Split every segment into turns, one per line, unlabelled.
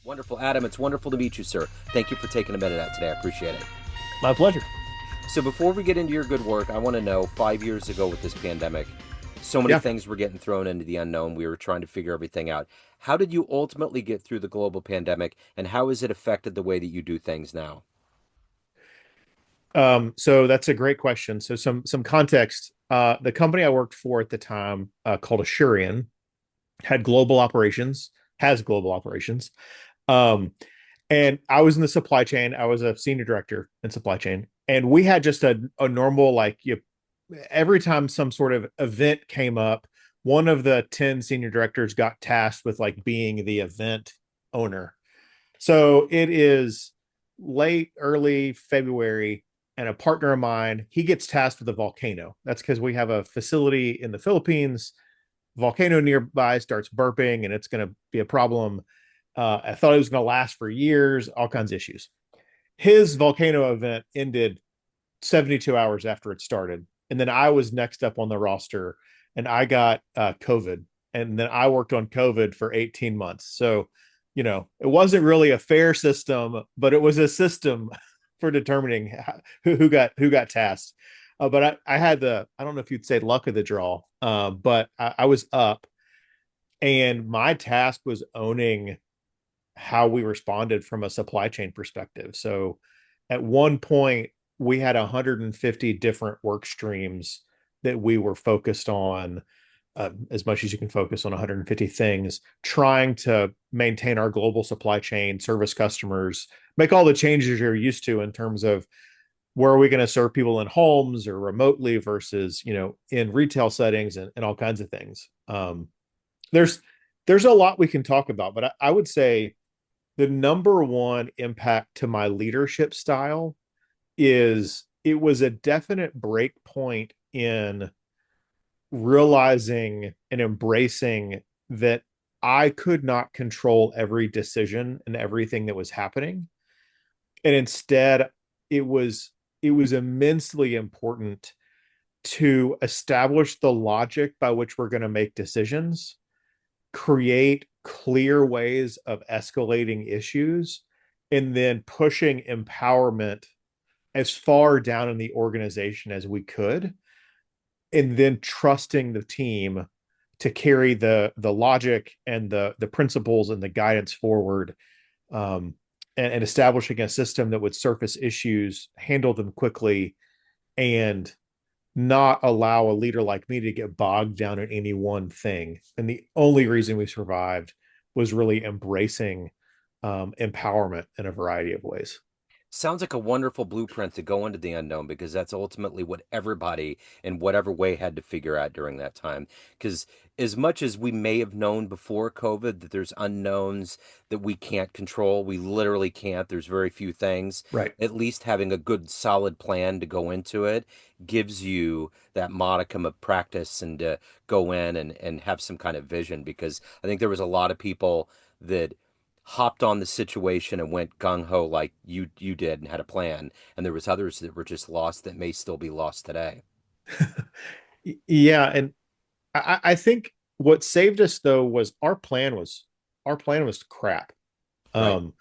Wonderful. Adam, it's wonderful to meet you, sir. Thank you for taking a minute out today. I appreciate it.
My pleasure.
So, before we get into your good work, I want to know 5 years ago with this pandemic, so many
Yeah.
things were getting thrown into the unknown. We were trying to figure everything out. How did you ultimately get through the global pandemic, and how has it affected the way that you do things now?
So that's a great question. So some context. The company I worked for at the time, called Assurion, had global operations, has global operations. Um, and I was in the supply chain. I was a senior director in supply chain, and we had just a normal every time some sort of event came up, one of the 10 senior directors got tasked with like being the event owner. So it is late, early February, and a partner of mine, he gets tasked with a volcano. That's because we have a facility in the Philippines. Volcano nearby starts burping, and it's going to be a problem. I thought it was going to last for years, all kinds of issues. His volcano event ended 72 hours after it started. And then I was next up on the roster, and I got COVID. And then I worked on COVID for 18 months. So, it wasn't really a fair system, but it was a system for determining who got tasked. But I had I don't know if you'd say luck of the draw, but I was up, and my task was owning how we responded from a supply chain perspective. So at one point, we had 150 different work streams that we were focused on, as much as you can focus on 150 things, trying to maintain our global supply chain, service customers, make all the changes you're used to in terms of where are we going to serve people in homes or remotely versus, in retail settings, and all kinds of things. There's there's a lot we can talk about, but I would say the number one impact to my leadership style is it was a definite break point in realizing and embracing that I could not control every decision and everything that was happening. And instead, it was it was immensely important to establish the logic by which we're going to make decisions, create clear ways of escalating issues, and then pushing empowerment as far down in the organization as we could, and then trusting the team to carry the logic and the principles and the guidance forward, um, and establishing a system that would surface issues, handle them quickly, and not allow a leader like me to get bogged down in any one thing. And the only reason we survived was really embracing empowerment in a variety of ways.
Sounds like a wonderful blueprint to go into the unknown because that's ultimately what everybody in whatever way had to figure out during that time. Because as much as we may have known before COVID that there's unknowns that we can't control, we literally can't. There's very few things.
Right.
At least having a good solid plan to go into it gives you that modicum of practice and to go in and have some kind of vision. Because I think there was a lot of people that hopped on the situation and went gung ho like you did and had a plan, and there was others that were just lost that may still be lost today.
Yeah, and I think what saved us though was our plan was crap.
Right.
Um,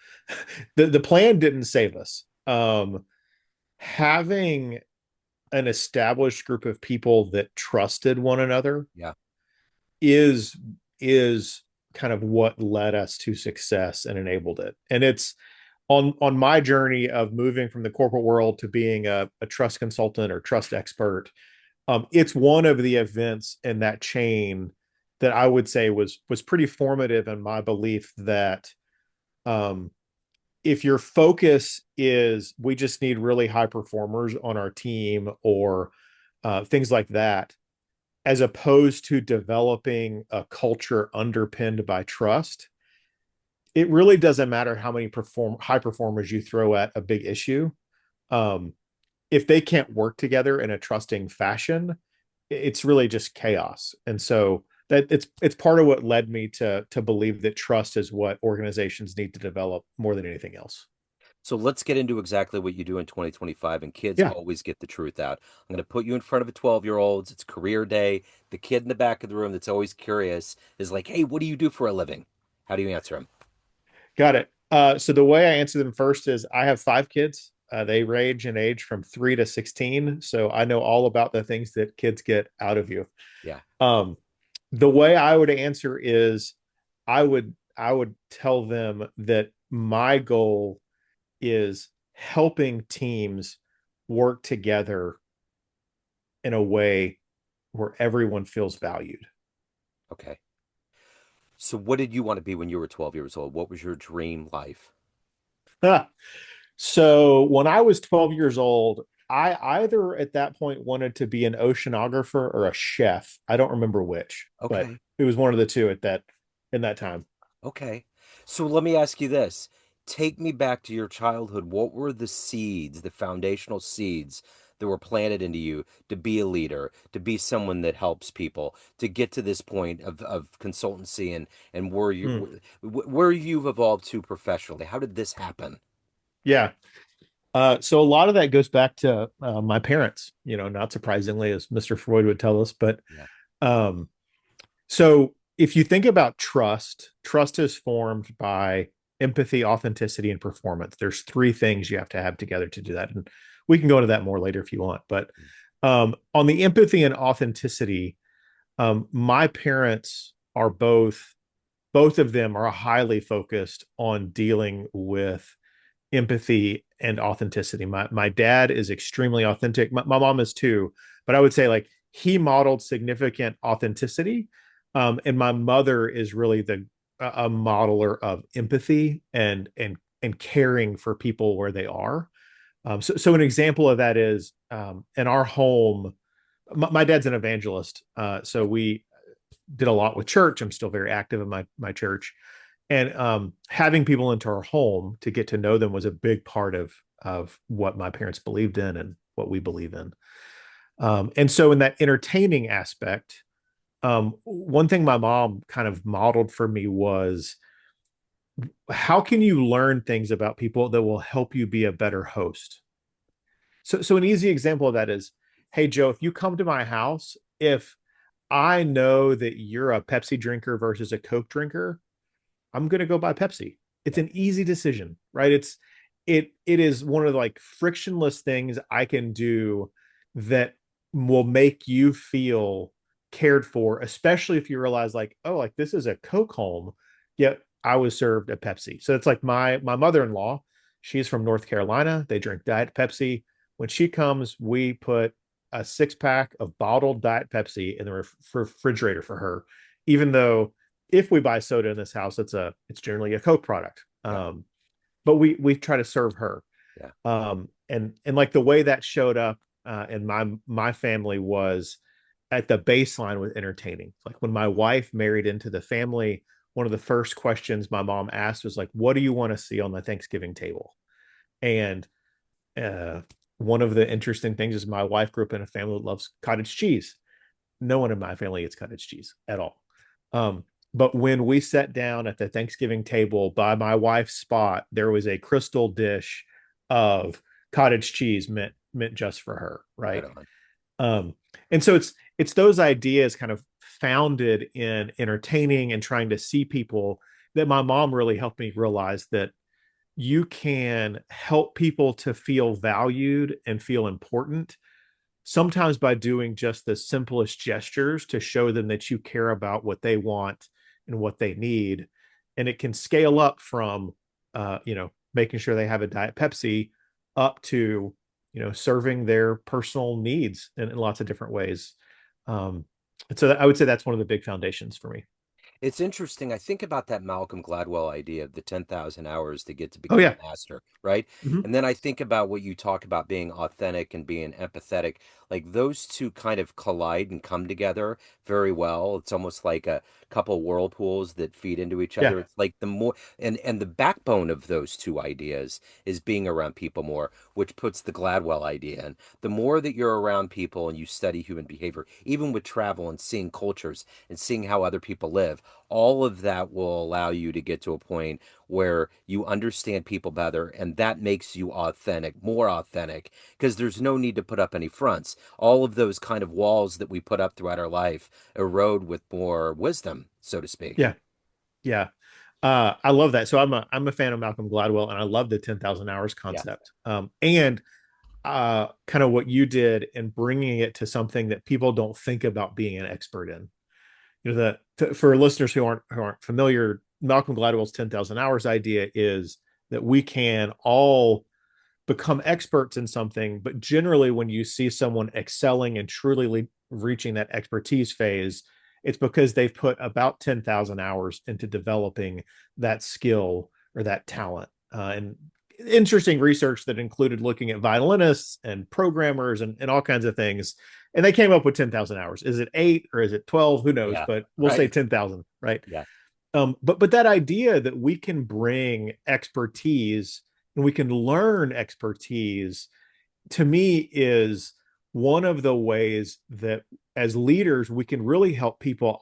the plan didn't save us. Having an established group of people that trusted one another
Yeah.
is is kind of what led us to success and enabled it. And it's on my journey of moving from the corporate world to being a trust consultant or trust expert. It's one of the events in that chain that I would say was pretty formative in my belief that, um, if your focus is we just need really high performers on our team, or things like that, as opposed to developing a culture underpinned by trust, it really doesn't matter how many high performers you throw at a big issue. Um, if they can't work together in a trusting fashion, it's really just chaos. And so that it's part of what led me to believe that trust is what organizations need to develop more than anything else.
So let's get into exactly what you do in 2025, and kids
Yeah,
always get the truth out. I'm going to put you in front of a 12-year-olds. It's career day. The kid in the back of the room that's always curious is like, "Hey, what do you do for a living?" How do you answer him?
got it. So the way I answer them first is I have five kids. They range in age from 3 to 16. So I know all about the things that kids get out of you.
Yeah.
Um, the way I would answer is I would tell them that my goal is helping teams work together in a way where everyone feels valued.
Okay. So what did you want to be when you were 12 years old? What was your dream life?
So when I was 12 years old, I either at that point wanted to be an oceanographer or a chef. I don't remember which, but
Okay.
it was one of the two at that in that time.
Okay. So let me ask you this. Take me back to your childhood. What were the seeds, the foundational seeds that were planted into you to be a leader, to be someone that helps people, to get to this point of consultancy and where
Hmm.
where you've evolved to professionally? How did this happen?
Yeah. So a lot of that goes back to my parents, not surprisingly, as Mr. Freud would tell us. But
Yeah.
um, so if you think about trust, trust is formed by empathy, authenticity, and performance. There's three things you have to have together to do that. And we can go into that more later if you want. But on the empathy and authenticity, my parents are both of them are highly focused on dealing with empathy and authenticity. My dad is extremely authentic. My mom is too, but I would say like he modeled significant authenticity, and my mother is really the a modeler of empathy and caring for people where they are. So an example of that is in our home. My dad's an evangelist, so
Yeah.
we did a lot with church. I'm still very active in my church, and having people into our home to get to know them was a big part of what my parents believed in and what we believe in. And so in that entertaining aspect, one thing my mom kind of modeled for me was how can you learn things about people that will help you be a better host. So an easy example of that is, hey Joe, if you come to my house, if I know that you're a Pepsi drinker versus a Coke drinker, I'm gonna go buy Pepsi. It's
Yeah.
an easy decision, right? It is one of the like frictionless things I can do that will make you feel cared for, especially if you realize like, oh, like this is a Coke home, yet I was served a Pepsi. So it's like my mother-in-law, she's from North Carolina. They drink Diet Pepsi. When she comes, we put a 6 pack of bottled Diet Pepsi in the refrigerator for her, even though if we buy soda in this house, it's generally a Coke product.
Yeah.
But we try to serve her.
Yeah.
And like the way that showed up in my family was at the baseline with entertaining. Like when my wife married into the family, one of the first questions my mom asked was like, "What do you want to see on the Thanksgiving table?" And uh, one of the interesting things is my wife grew up in a family that loves cottage cheese. No one in my family eats cottage cheese at all. Um, but when we sat down at the Thanksgiving table by my wife's spot, there was a crystal dish of cottage cheese meant just for her,
Right
right?
on.
Um, and so it's those ideas kind of founded in entertaining and trying to see people that my mom really helped me realize that you can help people to feel valued and feel important sometimes by doing just the simplest gestures to show them that you care about what they want and what they need. And it can scale up from, making sure they have a Diet Pepsi up to, serving their personal needs in lots of different ways. And so I would say that's one of the big foundations for me.
It's interesting. I think about that Malcolm Gladwell idea of the 10,000 hours to get to
Oh,
become
yeah.
a master, right?
Mm-hmm.
And then I think about what you talk about being authentic and being empathetic. Like those two kind of collide and come together very well. It's almost like a couple whirlpools that feed into each
Yeah.
other. It's like the more and the backbone of those two ideas is being around people more, which puts the Gladwell idea in. The more that you're around people and you study human behavior, even with travel and seeing cultures and seeing how other people live, all of that will allow you to get to a point where you understand people better, and that makes you authentic, more authentic, because there's no need to put up any fronts. All of those kind of walls that we put up throughout our life erode with more wisdom, so to speak.
Yeah. Yeah. I love that. So I'm a fan of Malcolm Gladwell, and I love the 10,000 hours
Yeah,
concept. And kind of what you did in bringing it to something that people don't think about being an expert in. You know, for listeners who aren't familiar, Malcolm Gladwell's 10,000 hours idea is that we can all become experts in something, but generally when you see someone excelling and truly reaching that expertise phase, it's because they've put about 10,000 hours into developing that skill or that talent. And interesting research that included looking at violinists and programmers and all kinds of things. And they came up with 10,000 hours. Is it 8 or is it 12? Who knows?
yeah,
But we'll say
right.
10,000, right?
Yeah,
But that idea that we can bring expertise and we can learn expertise, to me, is one of the ways that as leaders we can really help people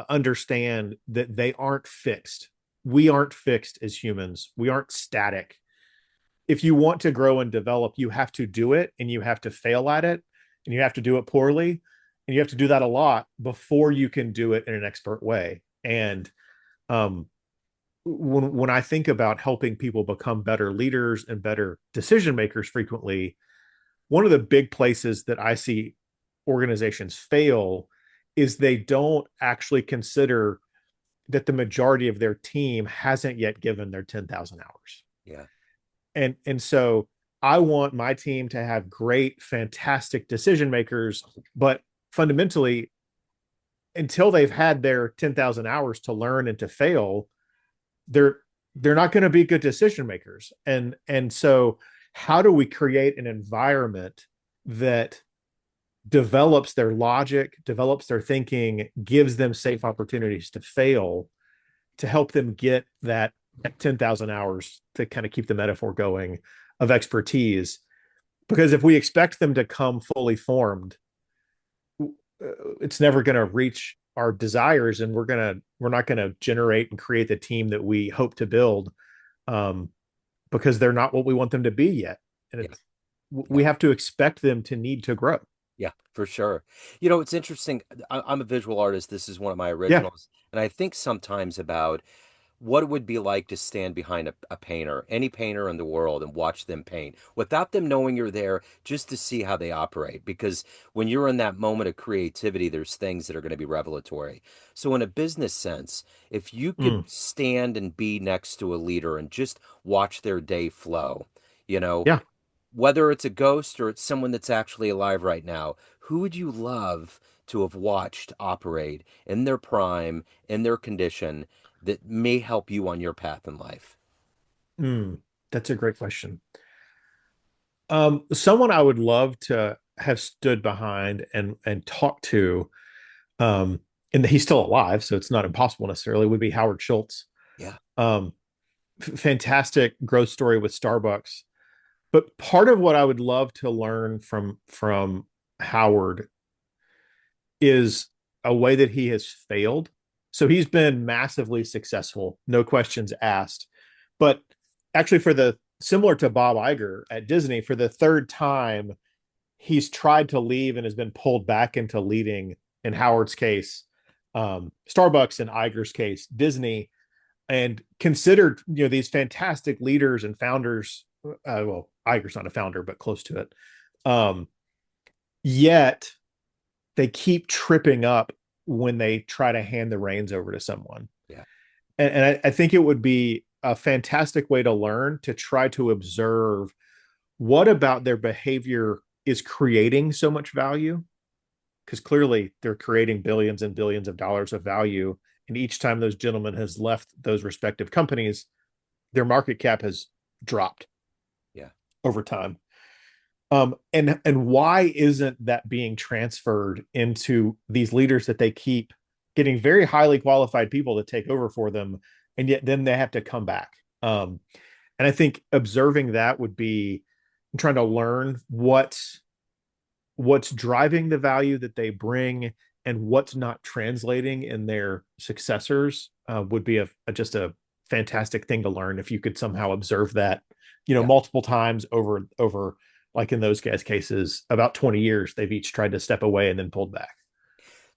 understand that they aren't fixed. We aren't fixed as humans. We aren't static. If you want to grow and develop, you have to do it, and you have to fail at it, and you have to do it poorly, and you have to do that a lot before you can do it in an expert way. And um, when I think about helping people become better leaders and better decision makers frequently, one of the big places that I see organizations fail is they don't actually consider that the majority of their team hasn't yet given their 10,000 hours.
yeah,
And so I want my team to have great, fantastic decision makers, but fundamentally, until they've had their 10,000 hours to learn and to fail, they're they're not going to be good decision makers. And so how do we create an environment that develops their logic, develops their thinking, gives them safe opportunities to fail, to help them get that 10,000 hours, to kind of keep the metaphor going, of expertise? Because if we expect them to come fully formed, it's never going to reach our desires, and we're not going to generate and create the team that we hope to build, um, because they're not what we want them to be yet. And
yeah,
it's we
yeah.
have to expect them to need to grow.
Yeah, for sure. It's interesting. I'm a visual artist. This is one of my
Yeah.
originals. And I think sometimes about what it would be like to stand behind a painter, any painter in the world, and watch them paint without them knowing you're there, just to see how they operate. Because when you're in that moment of creativity, there's things that are going to be revelatory. So, in a business sense, if you could
Mm.
stand and be next to a leader and just watch their day flow, you know,
Yeah.
whether it's a ghost or it's someone that's actually alive right now, who would you love to have watched operate in their prime, in their condition, that may help you on your path in life?
Mm. That's a great question. Someone I would love to have stood behind and talked to, um, and he's still alive, so it's not impossible necessarily, would be Howard Schultz.
Yeah,
Um, Fantastic growth story with Starbucks. But part of what I would love to learn from Howard is a way that he has failed. So he's been massively successful, no questions asked. But actually, for the similar to Bob Iger at Disney, for the third time, he's tried to leave and has been pulled back into leading. In Howard's case, Starbucks; in Iger's case, Disney, and considered, these fantastic leaders and founders. Well, Iger's not a founder, but close to it. Um, Yet they keep tripping up when they try to hand the reins over to someone.
yeah,
And I think it would be a fantastic way to learn, to try to observe what about their behavior is creating so much value, because clearly they're creating billions and billions of dollars of value. And each time those gentlemen has left those respective companies, their market cap has dropped
yeah,
over time. And why isn't that being transferred into these leaders that they keep getting very highly qualified people to take over for them, and yet then they have to come back? And I think observing that would be trying to learn what's driving the value that they bring and what's not translating in their successors, would be just a fantastic thing to learn if you could somehow observe that,
yeah.
multiple times over, like in those guys' cases, about 20 years, they've each tried to step away and then pulled back.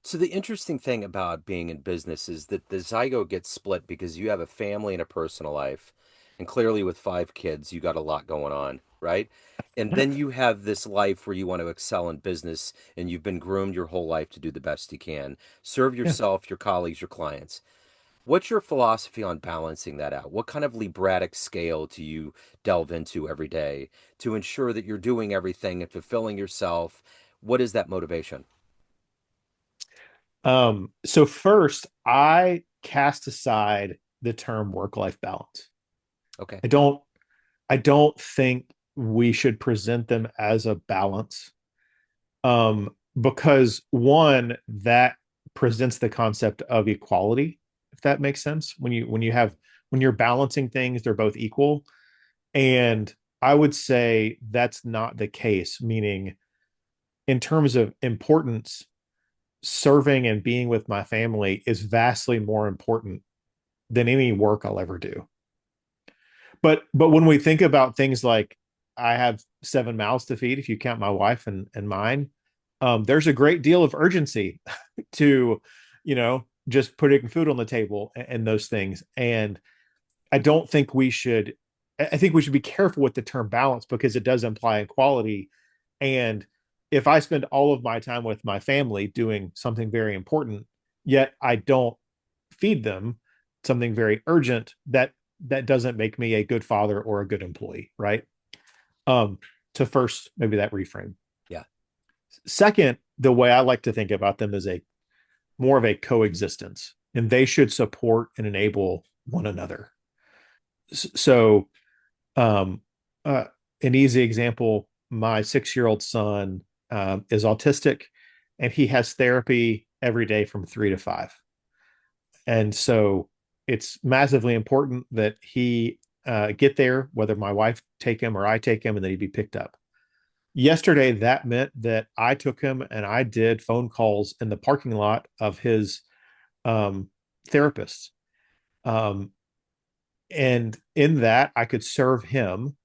So the interesting thing about being in business is that the zygote gets split because you have a family and a personal life. And clearly with 5 kids, you got a lot going on, right? And then you have this life where you want to excel in business and you've been groomed your whole life to do the best you can. Serve
Yeah.
yourself, your colleagues, your clients. What's your philosophy on balancing that out? What kind of Libratic scale do you delve into every day to ensure that you're doing everything and fulfilling yourself? What is that motivation?
So first, I cast aside the term work-life balance.
Okay.
I don't I don't think we should present them as a balance. Because one, that presents the concept of equality, if that makes sense. When you're balancing things, they're both equal. And I would say that's not the case, meaning in terms of importance, serving and being with my family is vastly more important than any work I'll ever do. But when we think about things like I have 7 mouths to feed, if you count my wife and mine, there's a great deal of urgency to, just putting food on the table and those things. And I don't think we should. I think we should be careful with the term balance because it does imply equality. And if I spend all of my time with my family doing something very important, yet I don't feed them something very urgent, that doesn't make me a good father or a good employee, right? Um, to first, maybe that reframe.
Yeah.
Second, the way I like to think about them is a more of a coexistence, and they should support and enable one another. So, um, uh, an easy example: my 6-year-old son is autistic, and he has therapy every day from 3 to 5. And so it's massively important that he get there, whether my wife take him or I take him, and that he be picked up. Yesterday, that meant that I took him and I did phone calls in the parking lot of his um, therapist. Um, and in that, I could serve him,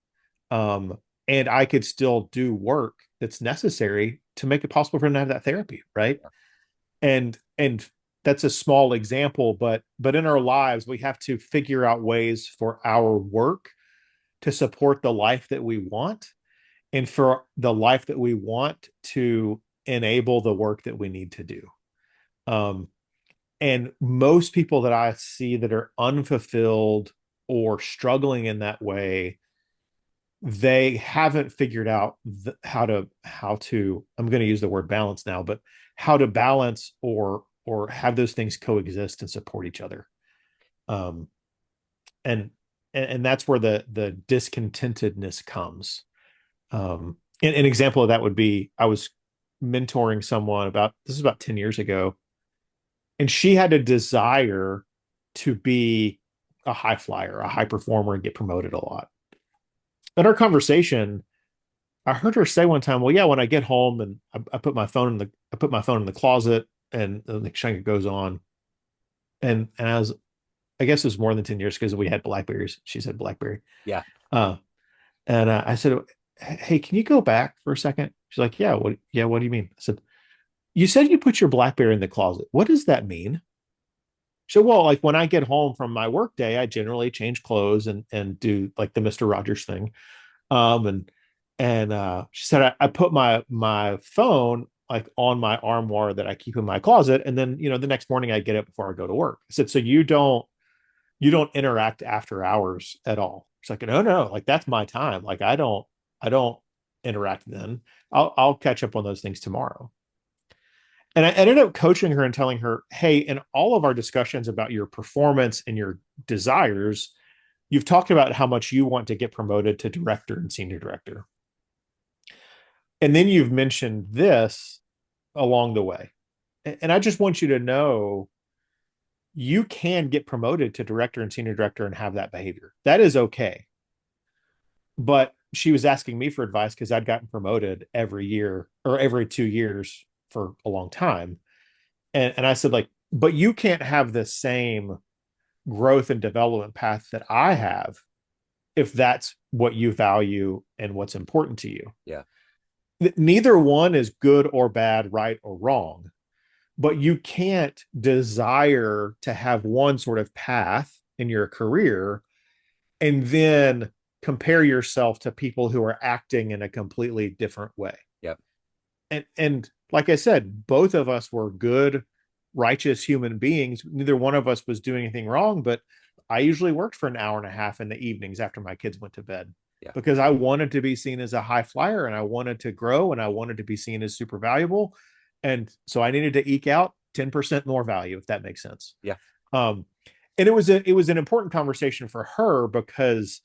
um, and I could still do work that's necessary to make it possible for him to have that therapy, right? And that's a small example, but in our lives we have to figure out ways for our work to support the life that we want, and for the life that we want to enable the work that we need to do. um, and most people that I see that are unfulfilled or struggling in that way, they haven't figured out how to I'm going to use the word balance now, but how to balance or have those things coexist and support each other. um and and that's where the discontentedness comes. An example of that would be, I was mentoring someone about, this is about 10 years ago, and she had a desire to be a high flyer, a high performer, and get promoted a lot. In our conversation, I heard her say one time, "Well, yeah, when I get home and I put my phone in the closet, and the exchange goes on." And I guess it was more than 10 years because we had Blackberries. She said Blackberry.
Yeah.
Uh, and I said, "Hey, can you go back for a second?" She's like, "Yeah, what? Yeah, what do you mean?" I said, "You said you put your Blackberry in the closet. What does that mean?" So, well, like when I get home from my work day, I generally change clothes and do like the Mister Rogers thing. Um, and she said I put my phone like on my armoire that I keep in my closet, and then the next morning I get up before I go to work. I said, so you don't interact after hours at all? She's like, no, no, like that's my time. Like I don't interact then. I'll catch up on those things tomorrow. And I ended up coaching her and telling her, hey, in all of our discussions about your performance and your desires, you've talked about how much you want to get promoted to director and senior director. And then you've mentioned this along the way. And I just want you to know you can get promoted to director and senior director and have that behavior. That is okay. But she was asking me for advice because I'd gotten promoted every year or every 2 years for a long time. And I said, like, but you can't have the same growth and development path that I have if that's what you value and what's important to you.
Yeah.
Neither one is good or bad, right or wrong. but you can't desire to have one sort of path in your career and then compare yourself to people who are acting in a completely different way.
Yep.
And like I said, both of us were good, righteous human beings. Neither one of us was doing anything wrong, but I usually worked for an hour and a half in the evenings after my kids went to bed
Yeah.
because I wanted to be seen as a high flyer and I wanted to grow and I wanted to be seen as super valuable. And so I needed to eke out 10% more value, if that makes sense.
Yeah.
Um, and it was an important conversation for her because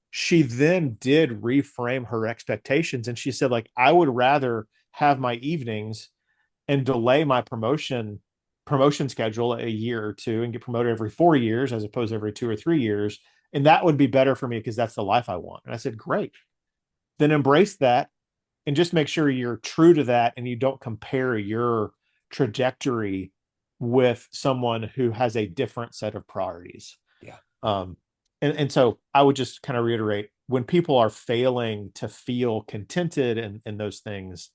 she then did reframe her expectations and she said, like, I would rather have my evenings and delay my promotion schedule a year or two and get promoted every 4 years as opposed to every 2 or 3 years, and that would be better for me because that's the life I want. And I said, great, then embrace that and just make sure you're true to that and you don't compare your trajectory with someone who has a different set of priorities.
Yeah.
um, and so I would just kind of reiterate, when people are failing to feel contented in those things,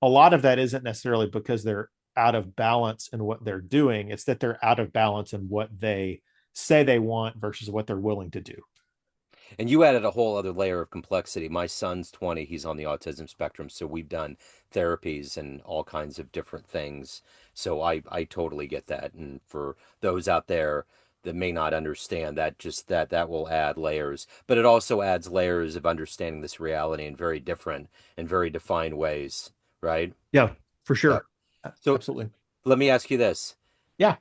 a lot of that isn't necessarily because they're out of balance in what they're doing. It's that they're out of balance in what they say they want versus what they're willing to do.
And you added a whole other layer of complexity. My son's 20, he's on the autism spectrum, so we've done therapies and all kinds of different things. So I totally get that. And for those out there that may not understand that, just that will add layers. But it also adds layers of understanding this reality in very different and very defined ways, right?
Yeah, for
Yep.
sure.
So
Absolutely.
let me ask you this.
Yeah.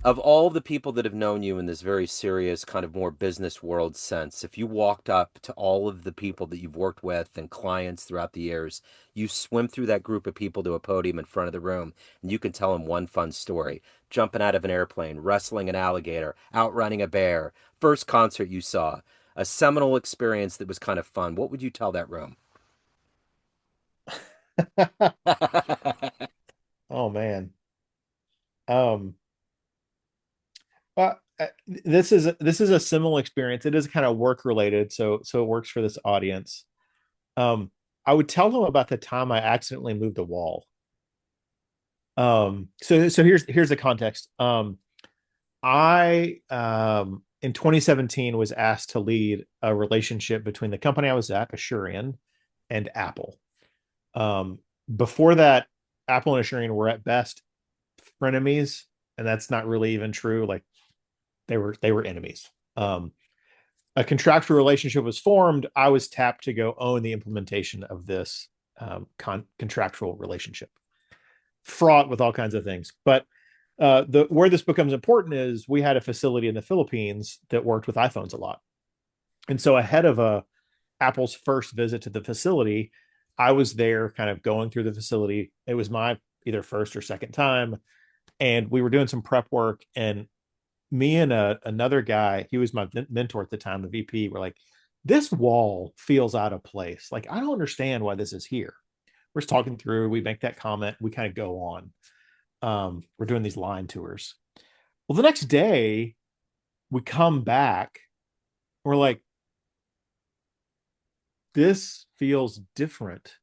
Of all the people that have known you in this very serious kind of more business world sense, if you walked up to all of the people that you've worked with and clients throughout the years, you swim through that group of people to a podium in front of the room, and you can tell them one fun story: jumping out of an airplane, wrestling an alligator, outrunning a bear, first concert you saw, a seminal experience that was kind of fun. What would you tell that room?
Oh man. Um, this is a similar experience. It is kind of work related, so it works for this audience. Um, I would tell them about the time I accidentally moved a wall. So here's the context. I in 2017 was asked to lead a relationship between the company I was at, Assurian, and Apple. Um, Before that, Apple and Assurian were at best frenemies, and that's not really even true. Like they were enemies. A contractual relationship was formed. I was tapped to go own the implementation of this contractual relationship, fraught with all kinds of things. But the where this becomes important is we had a facility in the Philippines that worked with iPhones a lot, and so ahead of Apple's first visit to the facility, I was there, kind of going through the facility. It was my either first or second time, and we were doing some prep work. And me and another guy, he was my mentor at the time, the VP, were like, "This wall feels out of place. Like I don't understand why this is here." We're just talking through. We make that comment. We kind of go on. We're doing these line tours. Well, the next day we come back. We're like, this feels different.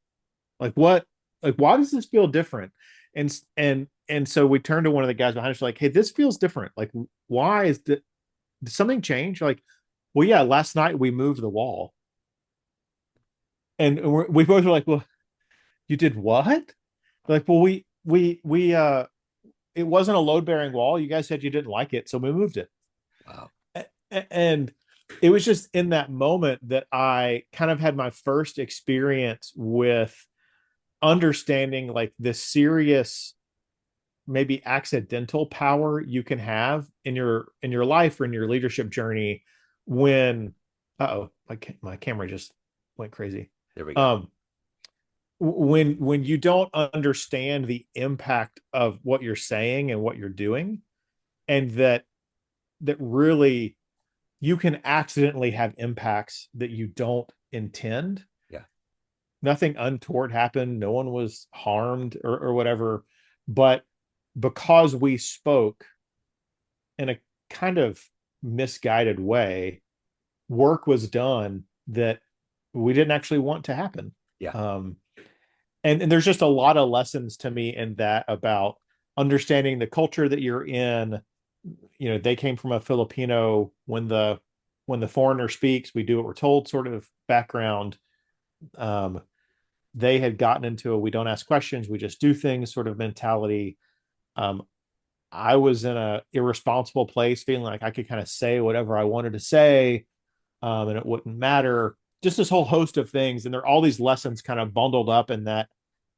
Like what? Like why does this feel different? And so we turned to one of the guys behind us, like, hey, this feels different. Like why is that? Did something change? Like, well, yeah, last night we moved the wall, and we both were like, well, you did what? Like, well, we it wasn't a load bearing wall. You guys said you didn't like it, so we moved it.
Wow.
And it was just in that moment that I kind of had my first experience with understanding like this serious, maybe accidental power you can have in your life or in your leadership journey when uh-oh, my camera just went crazy.
There we go.
um when you don't understand the impact of what you're saying and what you're doing, and that really you can accidentally have impacts that you don't intend.
Yeah.
Nothing untoward happened, no one was harmed or whatever, but because we spoke in a kind of misguided way, work was done that we didn't actually want to happen.
Yeah.
um and there's just a lot of lessons to me in that about understanding the culture that you're in. They came from a Filipino, when the foreigner speaks, we do what we're told sort of background. Um, they had gotten into a we don't ask questions, we just do things sort of mentality. Um, I was in a irresponsible place, feeling like I could kind of say whatever I wanted to say, and it wouldn't matter. Just this whole host of things, and there are all these lessons kind of bundled up in that,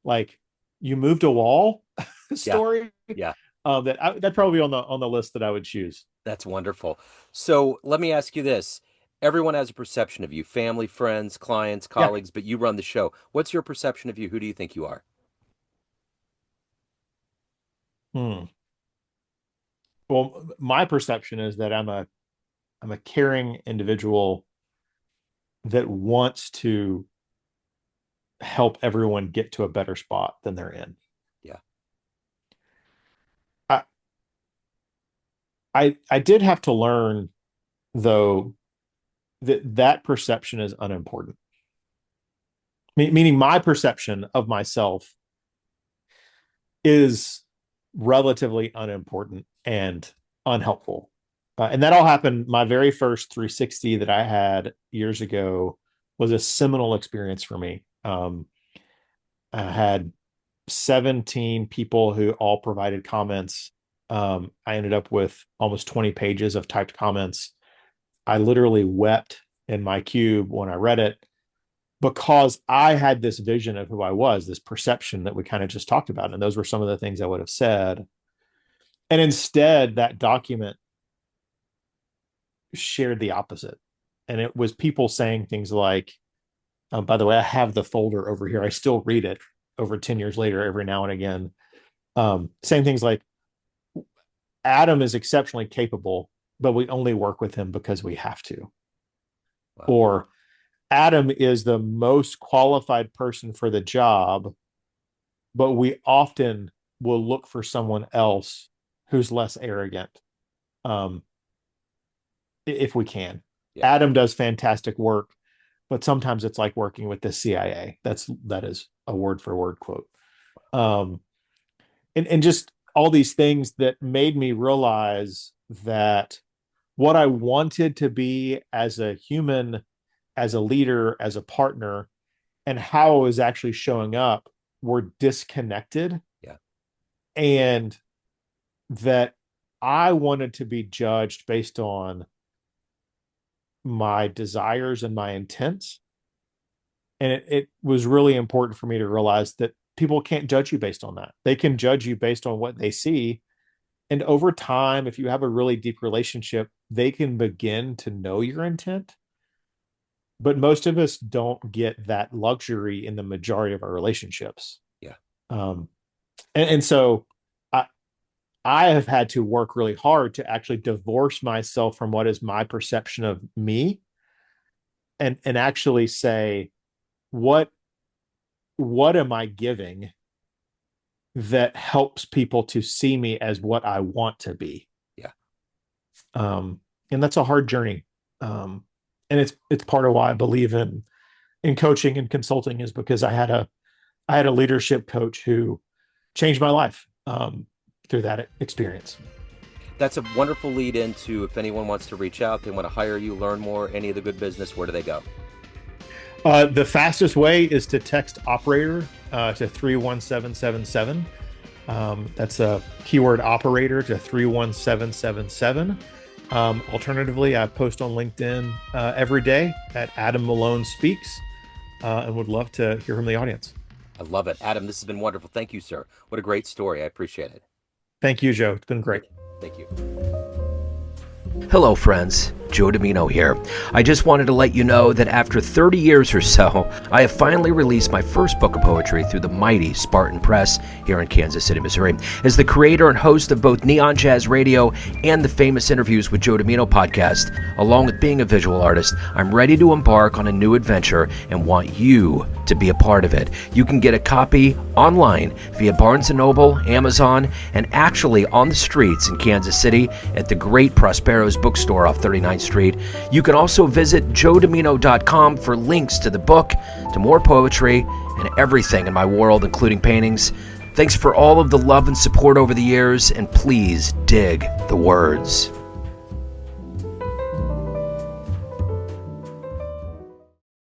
like, you moved a wall
Yeah.
story.
Yeah.
That'd probably be on the list that I would choose.
That's wonderful. So let me ask you this. Everyone has a perception of you, family, friends, clients,
Yeah.
colleagues, but you run the show. What's your perception of you? Who do you think you are?
Hmm. Well, my perception is that I'm a caring individual that wants to help everyone get to a better spot than they're in.
Yeah.
I I did have to learn, though, that perception is unimportant. Meaning my perception of myself is relatively unimportant and unhelpful. And that all happened. My very first 360 that I had years ago was a seminal experience for me. I had 17 people who all provided comments. I ended up with almost 20 pages of typed comments. I literally wept in my cube when I read it, because I had this vision of who I was, this perception that we kind of just talked about. And those were some of the things I would have said. And instead, that document shared the opposite. And it was people saying things like, by the way, I have the folder over here. I still read it over 10 years later, every now and again. Saying things like, Adam is exceptionally capable, but we only work with him because we have to.
Wow.
Or Adam is the most qualified person for the job, but we often will look for someone else who's less arrogant, um, if we can.
Yeah.
Adam does fantastic work, but sometimes it's like working with the CIA. That is a word for word quote. Um, and just all these things that made me realize that what I wanted to be as a human, as a leader, as a partner, and how I was actually showing up were disconnected.
Yeah.
And that I wanted to be judged based on my desires and my intents. And it was really important for me to realize that people can't judge you based on that. They can judge you based on what they see. And over time, if you have a really deep relationship, they can begin to know your intent. But most of us don't get that luxury in the majority of our relationships.
Yeah.
Um, and so I, I have had to work really hard to actually divorce myself from what is my perception of me, and actually say, what what am I giving that helps people to see me as what I want to be?
Yeah.
And that's a hard journey. And it's part of why I believe in coaching and consulting, is because I had a leadership coach who changed my life, through that experience.
That's a wonderful lead into if anyone wants to reach out, they want to hire you, learn more, any of the good business, where do they go?
The fastest way is to text operator to 31777. That's a keyword operator to 31777. Alternatively, I post on LinkedIn every day at Adam Malone Speaks, and would love to hear from the audience.
I love it. Adam, this has been wonderful. Thank you, sir. What a great story. I appreciate it.
Thank you, Joe. It's been great.
Thank you.
Hello, friends. Joe Dimino here. I just wanted to let you know that after 30 years or so, I have finally released my first book of poetry through the mighty Spartan Press here in Kansas City, Missouri. As the creator and host of both Neon Jazz Radio and the Famous Interviews with Joe Dimino podcast, along with being a visual artist, I'm ready to embark on a new adventure and want you to be a part of it. You can get a copy online via Barnes & Noble, Amazon, and actually on the streets in Kansas City at the great Prospero's bookstore off 39th Street. You can also visit joedimino.com for links to the book, to more poetry, and everything in my world, including paintings. Thanks for all of the love and support over the years, and please dig the words.